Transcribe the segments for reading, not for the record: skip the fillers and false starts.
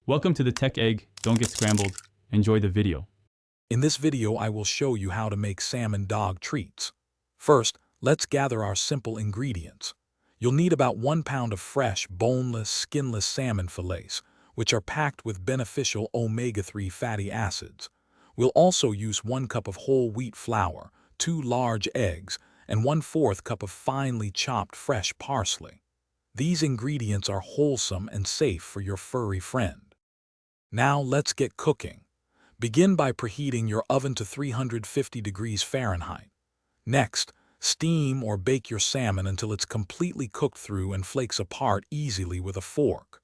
Welcome to the Tech Egg. Don't get scrambled. Enjoy the video. In this video, I will show you how to make salmon dog treats. First, let's gather our simple ingredients. You'll need about 1 pound of fresh, boneless, skinless salmon fillets, which are packed with beneficial omega-3 fatty acids. We'll also use 1 cup of whole wheat flour, 2 large eggs, and 1/4 cup of finely chopped fresh parsley. These ingredients are wholesome and safe for your furry friend. Now let's get cooking. Begin by preheating your oven to 350 degrees Fahrenheit. Next, steam or bake your salmon until it's completely cooked through and flakes apart easily with a fork.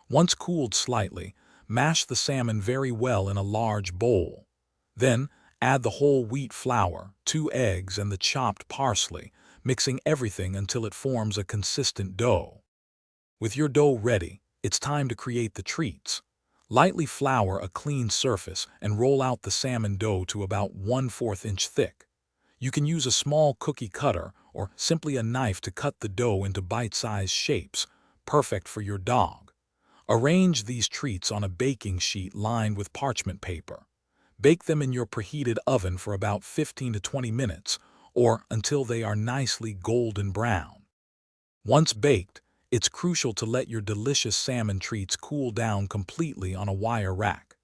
Once cooled slightly, mash the salmon very well in a large bowl. Then, add the whole wheat flour, 2 eggs, and the chopped parsley, mixing everything until it forms a consistent dough. With your dough ready, it's time to create the treats. Lightly flour a clean surface and roll out the salmon dough to about 1/4 inch thick. You can use a small cookie cutter or simply a knife to cut the dough into bite-sized shapes, perfect for your dog. Arrange these treats on a baking sheet lined with parchment paper. Bake them in your preheated oven for about 15 to 20 minutes or until they are nicely golden brown. Once baked, it's crucial to let your delicious salmon treats cool down completely on a wire rack.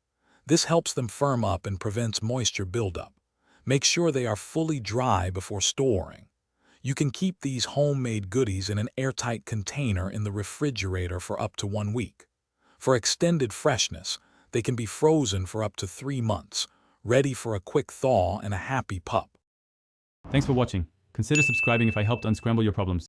This helps them firm up and prevents moisture buildup. Make sure they are fully dry before storing. You can keep these homemade goodies in an airtight container in the refrigerator for up to 1 week. For extended freshness, they can be frozen for up to 3 months, ready for a quick thaw and a happy pup. Thanks for watching. Consider subscribing if I helped unscramble your problems.